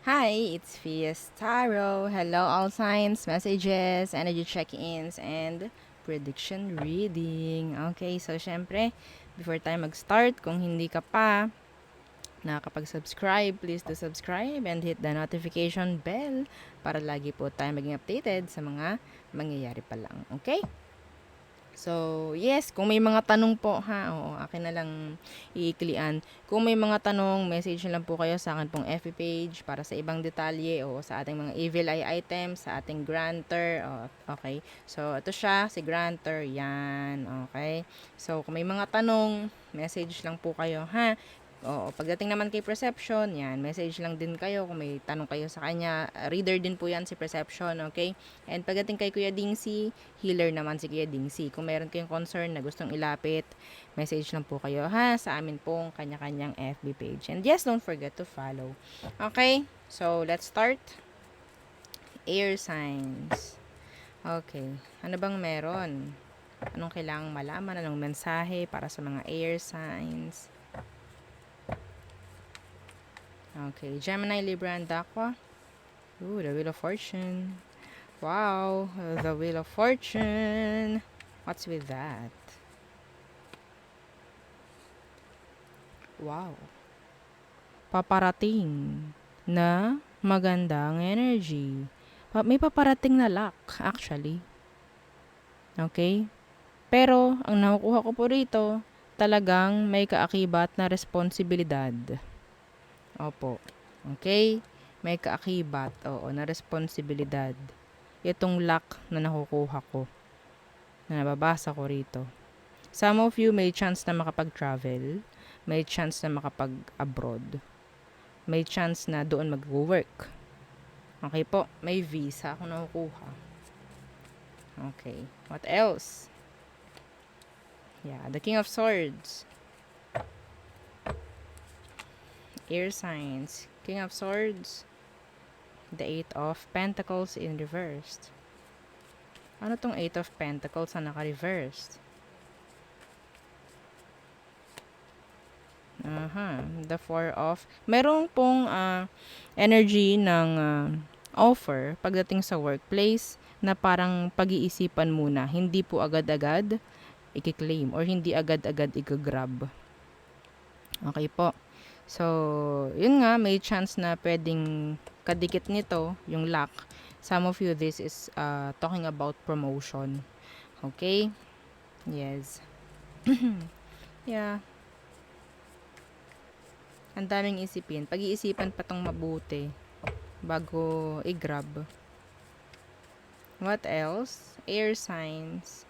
Hi, it's Fias Tarot. Hello, all signs, messages, energy check-ins, and prediction reading. Okay, so syempre, before tayo mag-start, kung hindi ka pa nakakapag-subscribe, please do subscribe and hit the notification bell para lagi po tayo maging updated sa mga mangyayari pa lang. Okay? So, yes, kung may mga tanong po ha, oo, akin na lang iiklian. Kung may mga tanong, message na lang po kayo sa akin pong FB page para sa ibang detalye o sa ating mga evil eye items, sa ating granter. Okay, so ito siya, si granter, yan, okay. So, kung may mga tanong, message lang po kayo ha. Oo, pagdating naman kay Perception, yan, message lang din kayo kung may tanong kayo sa kanya. Reader din po yan si Perception, okay? And pagdating kay Kuya Dingsi, healer naman si Kuya Dingsi. Kung meron kayong concern na gustong ilapit, message lang po kayo ha sa amin pong kanya-kanyang FB page. And yes, don't forget to follow. Okay, so let's start. Air signs. Okay, ano bang meron? Anong kailangang malaman? Anong mensahe para sa mga air signs? Okay, Gemini, Libra, and Aqua. Ooh, the Wheel of Fortune. Wow, the Wheel of Fortune. What's with that? Wow. Paparating na magandang energy. May paparating na luck, actually. Okay? Pero, ang nakukuha ko po rito, talagang may kaakibat na responsibilidad. Opo. Okay? May kaakibat, oo, na responsibilidad. Itong luck na nakukuha ko, na nababasa ko rito. Some of you may chance na makapag-travel, may chance na makapag-abroad, may chance na doon mag-work. Okay po, may visa ako nakukuha. Okay, what else? Yeah, the King of Swords. Air signs. King of Swords. The Eight of Pentacles in reversed. Ano tong Eight of Pentacles na naka-reversed? The Four of... Merong pong energy ng offer pagdating sa workplace na parang pag-iisipan muna. Hindi po agad-agad i-claim or hindi agad-agad i-grab. Okay po. So, yun nga, may chance na pwedeng kadikit nito, yung luck. Some of you, this is talking about promotion. Okay? Yes. Yeah. Ang daming isipin. Pag-iisipan pa tong mabuti bago i-grab. What else? Air signs.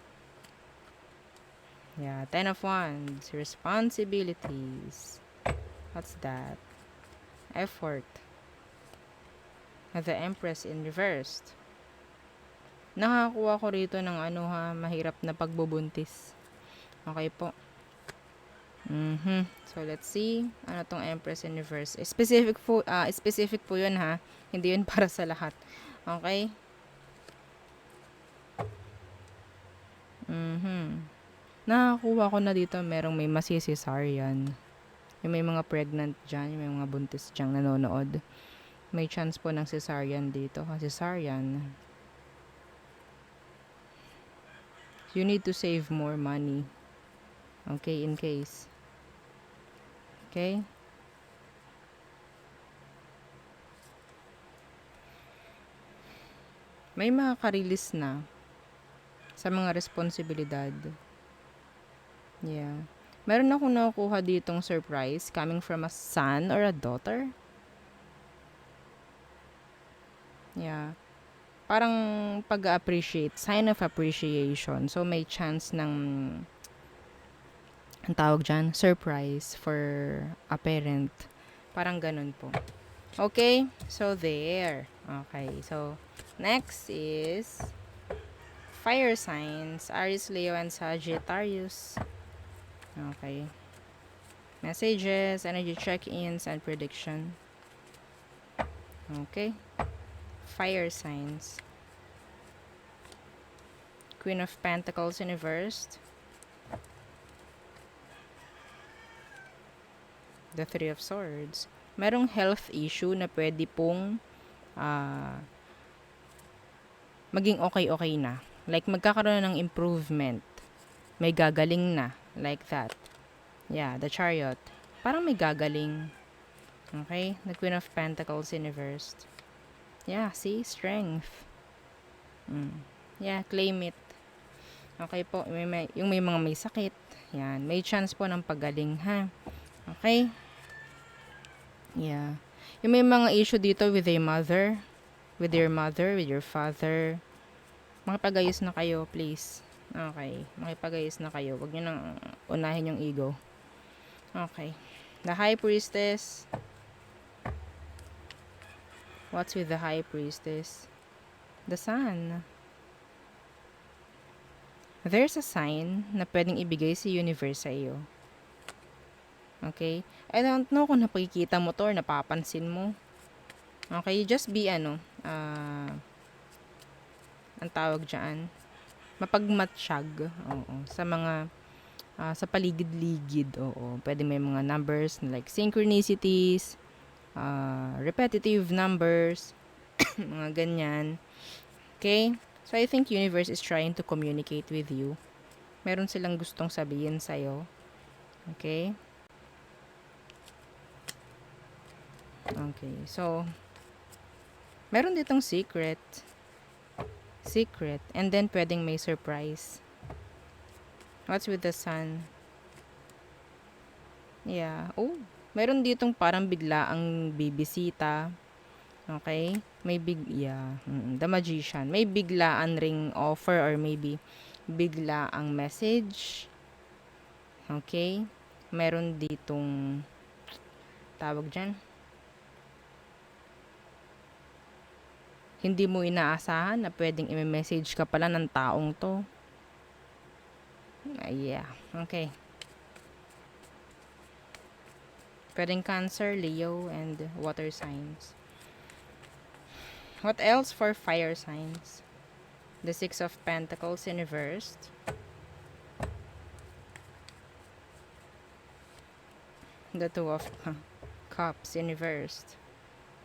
Yeah, Ten of Wands. Responsibilities. What's that? Effort. The Empress in reversed. Nakakuha ko rito ng mahirap na pagbubuntis. Okay po. So, let's see. Ano tong Empress in reverse? Specific po yun ha. Hindi yun para sa lahat. Okay? Nakakuha ko na dito merong may masisisaryan. Yung may mga pregnant dyan, yung may mga buntis dyan nanonood. May chance po ng cesarean dito. Cesarean. You need to save more money. Okay, in case. Okay? May makaka-release na sa mga responsibilidad. Yeah. Meron akong nakukuha ditong surprise coming from a son or a daughter. Yeah. Parang pag-appreciate, sign of appreciation. So, may chance ng, ang tawag dyan, surprise for a parent. Parang ganun po. Okay? So, there. Okay. So, next is fire signs. Aries, Leo, and Sagittarius. Okay. Messages, energy check-ins, and prediction. Okay. Fire signs. Queen of Pentacles in reversed. The Three of Swords. merong health issue na pwede pong maging okay na. Like, magkakaroon na ng improvement. May gagaling na. Like that. Yeah, the Chariot. Parang may gagaling. Okay? The Queen of Pentacles in reversed. Yeah, see? Strength. Yeah, claim it. Okay po. Yung may mga may sakit. Yan. May chance po ng pagaling, ha? Okay? Yeah. Yung may mga issue dito with your mother, with your father, makipag-ayos na kayo, please. Okay. Makipag-ayos na kayo. Huwag nyo nang unahin yung ego. Okay. The High Priestess. What's with the High Priestess? The Sun. There's a sign na pwedeng ibigay si universe sa iyo. Okay? I don't know kung napakikita mo to or napapansin mo. Okay? Just be ang tawag dyan, mapagmatsyag. Oo. Sa mga sa paligid-ligid. Oo. Pwede may mga numbers like synchronicities, repetitive numbers, mga ganyan. Okay? So, I think universe is trying to communicate with you. Meron silang gustong sabihin sa'yo. Okay? Okay. So, meron ditong secret. And then, pwedeng may surprise. What's with the Sun? Yeah. Oh, meron ditong parang bigla ang bibisita. Okay? The Magician. May biglaan ring offer or maybe bigla ang message. Okay? Meron ditong tawag dyan. Hindi mo inaasahan na pwedeng i-message ka pala ng taong to. Yeah. Okay. Pwedeng Cancer, Leo, and water signs. What else for fire signs? The Six of Pentacles in reversed. The Two of Cups in reversed.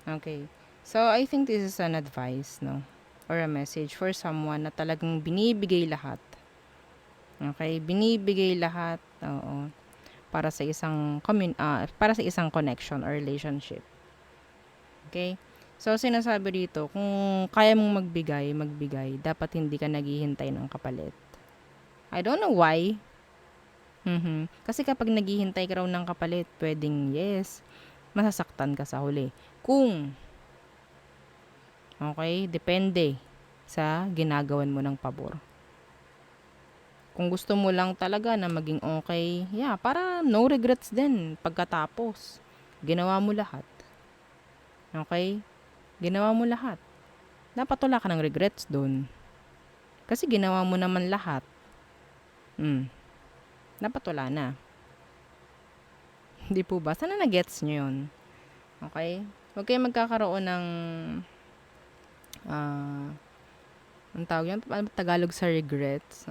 Okay. So, I think this is an advice, no? Or a message for someone na talagang binibigay lahat. Okay? Binibigay lahat. Oo. Para sa isang connection or relationship. Okay? So, sinasabi dito, kung kaya mong magbigay, dapat hindi ka naghihintay ng kapalit. I don't know why. Kasi kapag naghihintay ka raw ng kapalit, pwedeng yes, masasaktan ka sa huli. Okay, depende sa ginagawan mo ng pabor. Kung gusto mo lang talaga na maging okay, yeah, para no regrets din pagkatapos. Ginawa mo lahat. Okay? Ginawa mo lahat. Dapat wala ka ng regrets dun. Kasi ginawa mo naman lahat. Dapat wala na. Hindi po ba? Sana na-gets nyo yun. Okay? Huwag kayo magkakaroon ng ang tawag yan? Tagalog sa regrets.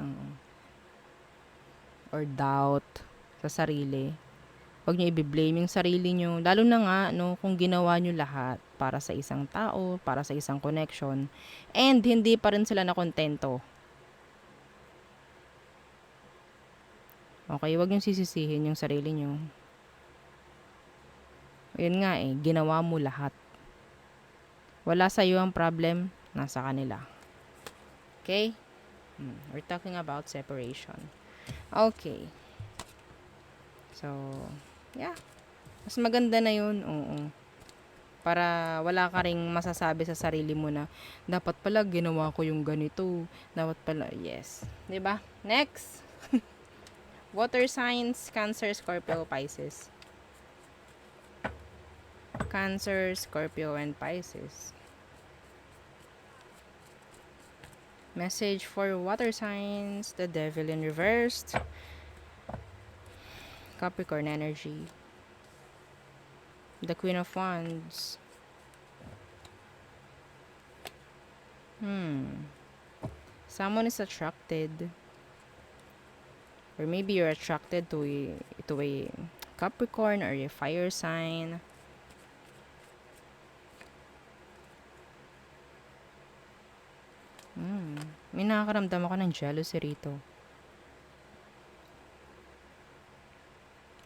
Or doubt sa sarili. Huwag nyo i-blame yung sarili nyo. Lalo na nga, no, kung ginawa nyo lahat para sa isang tao, para sa isang connection, and hindi pa rin sila nakontento. Okay, huwag nyo sisisihin yung sarili nyo. Yun nga ginawa mo lahat. Wala sa iyo ang problem, nasa kanila. Okay? We're talking about separation. Okay. So, yeah. Mas maganda na yun. Oo. Para wala ka ring masasabi sa sarili mo na, dapat pala ginawa ko yung ganito. Dapat pala, yes. 'Di ba? Next. Water signs, Cancer, Scorpio, Pisces. Cancer, Scorpio, and Pisces. Message for water signs, the Devil in reversed. Capricorn energy. The Queen of Wands. Someone is attracted. Or maybe you're attracted to a Capricorn or a fire sign. May nakakaramdam ako ng jealousy rito.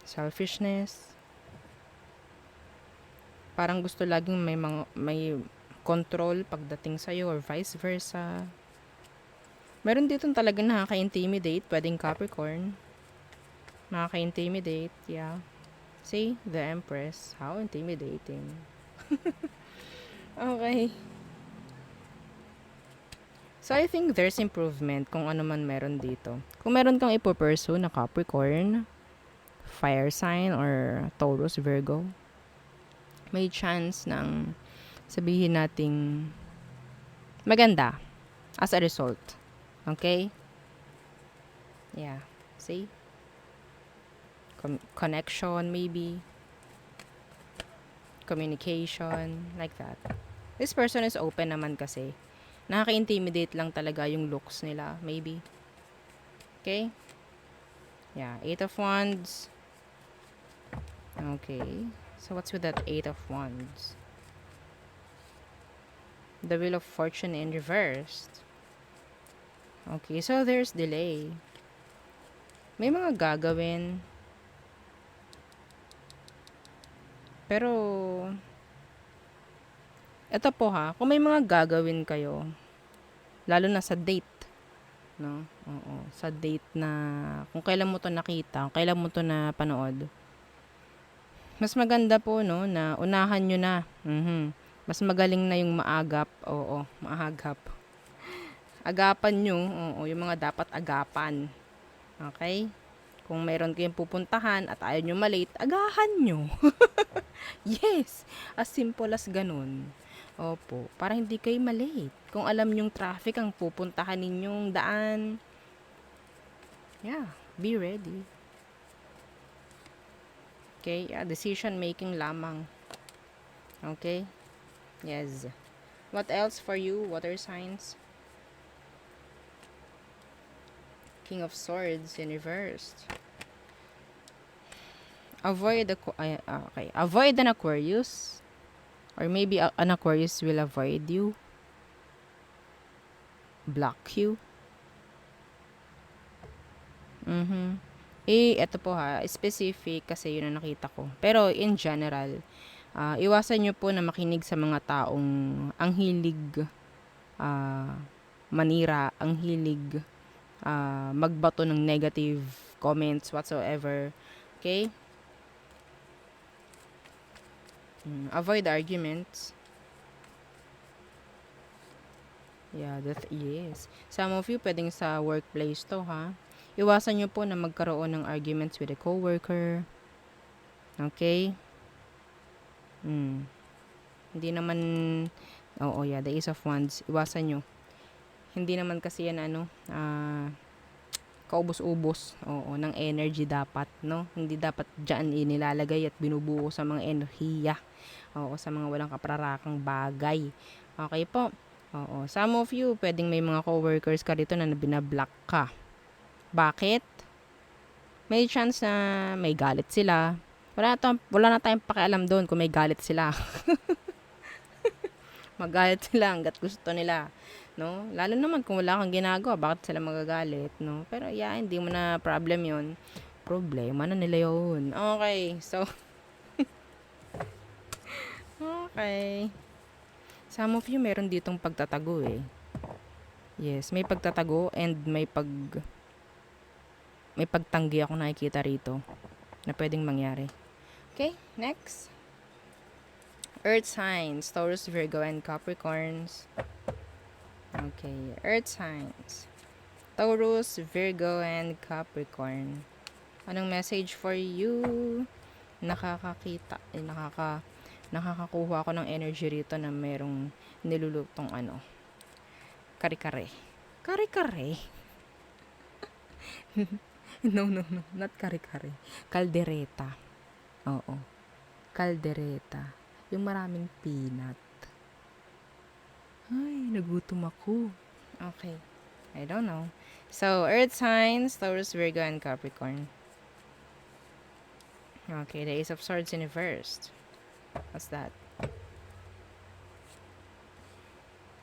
Selfishness. Parang gusto laging may control pagdating sa'yo or vice versa. Meron dito talagang nakaka-intimidate. Pwedeng Capricorn. Nakaka-intimidate. Yeah. See? The Empress. How intimidating. Okay. So, I think there's improvement kung ano man meron dito. Kung meron kang ipo-pursue na Capricorn, fire sign, or Taurus, Virgo, may chance ng sabihin nating maganda as a result. Okay? Yeah. See? Connection, maybe. Communication, like that. This person is open naman kasi. Nakaka-intimidate lang talaga yung looks nila, maybe. Okay? Yeah, 8 of Wands. Okay. So, what's with that 8 of Wands? The Wheel of Fortune in reversed. Okay, so there's delay. May mga gagawin. Pero, eto po ha, kung may mga gagawin kayo, lalo na sa date, no? Oo, sa date na, kung kailan mo to nakita, kung kailan mo to na panood, mas maganda po, no, na unahan nyo na. Mas magaling na yung maagap. Oo, maagap. Agapan nyo, oo, yung mga dapat agapan. Okay? Kung meron kayong pupuntahan at ayaw nyo malate, agahan nyo. Yes! As simple as ganun. Opo, para hindi kayo malate. Kung alam nyong traffic ang pupuntahan ninyong daan, yeah, be ready. Okay, decision making lamang. Okay? Yes. What else for you, water signs? King of Swords in reversed. Avoid avoid an Aquarius, or maybe an Aquarius will avoid you, block you. Eto po ha, specific kasi yun ang nakita ko. Pero in general, iwasan nyo po na makinig sa mga taong ang hilig manira, ang hilig magbato ng negative comments whatsoever. Okay? Avoid arguments. Yeah, yes. Some of you, pwedeng sa workplace to, ha? Iwasan nyo po na magkaroon ng arguments with a coworker. Okay? Hindi naman, yeah, the Ace of Wands. Iwasan nyo. Hindi naman kasi yan, kaubos-ubos, ng energy dapat, no? Hindi dapat dyan inilalagay at binubuo sa mga enerhiya. Sa mga walang kaprarakang bagay. Okay po? Some of you, pwedeng may mga coworkers ka dito na binablock ka. Bakit? May chance na may galit sila. Wala na tayong pakialam doon kung may galit sila. Magalit sila hanggat gusto nila. No? Lalo naman kung wala kang ginagawa, bakit sila magagalit, no? Pero hindi mo na problem 'yon. Problema na nila 'yon. Okay. So okay. Some of you meron ditong pagtatago eh. Yes, may pagtatago and may pagtanggi ako nakikita rito na pwedeng mangyari. Okay, next. Earth signs, Taurus, Virgo, and Capricorns. Okay, Earth signs. Taurus, Virgo, and Capricorn. Anong message for you? Nakakakuha ako ng energy rito na merong nilulutong kare-kare. Kare-kare? No, not kare-kare. Kaldereta. Oo. Kaldereta. Yung maraming peanut. Ay, nagutom ako. Okay. I don't know. So, Earth signs, Taurus, Virgo, and Capricorn. Okay, the Ace of Swords in reversed. What's that?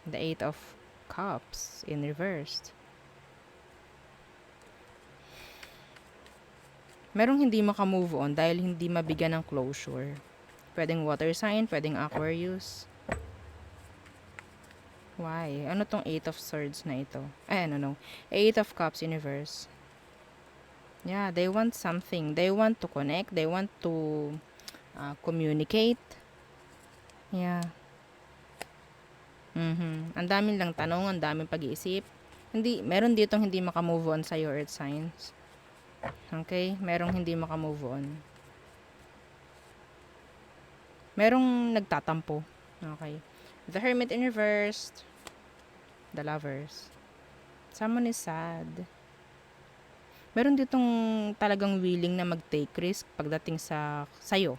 The Eight of Cups in reversed. Merong hindi makamove on dahil hindi mabigyan ng closure. Pwedeng water sign, pwedeng Aquarius. Why? Ano tong 8 of Swords na ito? No. 8 of Cups in reverse. Yeah, they want something. They want to connect. They want to communicate. Yeah. Ang daming lang tanong, ang daming pag-iisip. Meron ditong hindi makamove on sa your earth signs. Okay? Merong hindi makamove on. Merong nagtatampo. Okay. The Hermit in reversed. The Lovers. Someone is sad. Meron ditong talagang willing na mag-take risk pagdating sa'yo.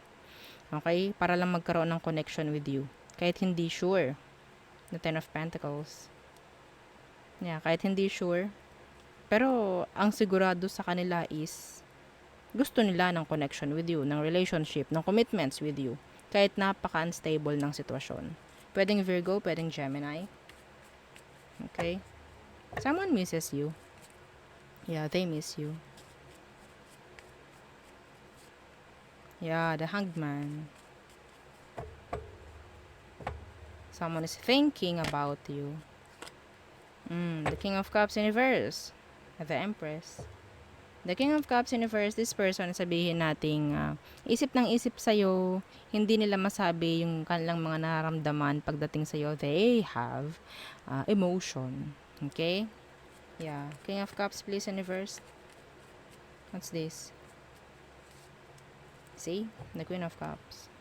Okay? Para lang magkaroon ng connection with you. Kahit hindi sure. The Ten of Pentacles. Yeah, kahit hindi sure. Pero, ang sigurado sa kanila is, gusto nila ng connection with you, ng relationship, ng commitments with you. Kahit napaka-unstable ng sitwasyon. Pwedeng Virgo, pwedeng Gemini. Okay? Someone misses you. Yeah, they miss you. Yeah, the Hanged Man. Someone is thinking about you. The King of Cups in reverse. The Empress. The King of Cups in reverse, this person, sabihin nating isip ng isip sa'yo, hindi nila masabi yung kanilang mga nararamdaman pagdating sa'yo. They have emotion. Okay? Yeah. King of Cups, please, in reverse. What's this? See? The Queen of Cups.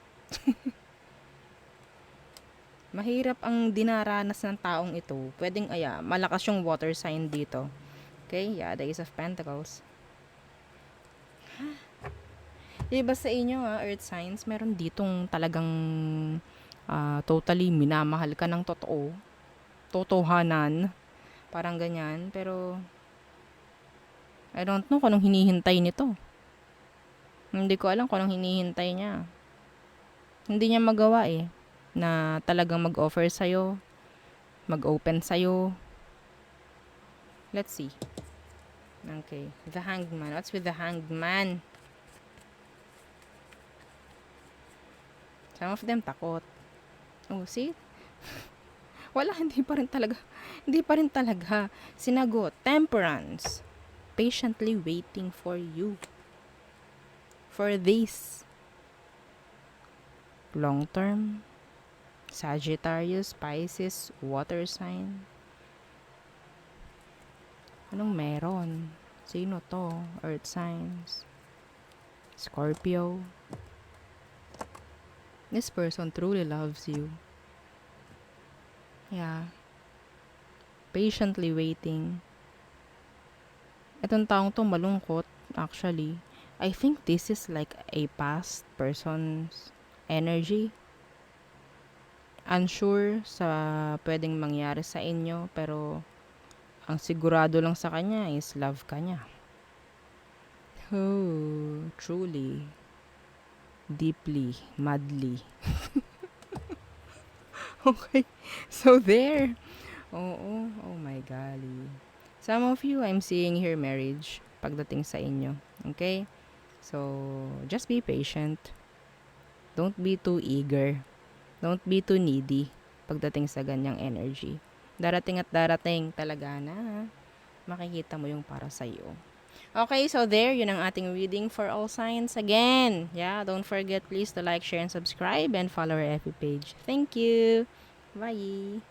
Mahirap ang dinaranas ng taong ito. Pwedeng, malakas yung water sign dito. Okay? Yeah, the Ace of Pentacles. Diba sa inyo, Earth signs, meron ditong talagang totally minamahal ka ng totoo. Totohanan. Parang ganyan. Pero, I don't know kung anong hinihintay nito. Hindi ko alam kung anong hinihintay niya. Hindi niya magawa na talagang mag-offer sa'yo, mag-open sa'yo. Let's see. Okay. The Hanged Man. What's with the Hanged Man? Some of them takot. Oh, see? Wala, hindi pa rin talaga. Sinagot. Temperance. Patiently waiting for you. For this. Long term. Sagittarius, Pisces, water sign. Anong meron? Sino to? Earth signs. Scorpio. This person truly loves you. Yeah. Patiently waiting. Itong taong to malungkot, actually. I think this is like a past person's energy. Unsure sa pwedeng mangyari sa inyo, pero ang sigurado lang sa kanya is love ka niya. Oh, truly, deeply, madly. Okay, so there. Oh my golly. Some of you, I'm seeing here marriage pagdating sa inyo. Okay? So, just be patient. Don't be too eager. Don't be too needy pagdating sa ganyang energy. Darating at darating talaga na makikita mo yung para sa iyo. Okay, so there, yun ang ating reading for all signs. Again, don't forget please to like, share, and subscribe and follow our FB page. Thank you. Bye.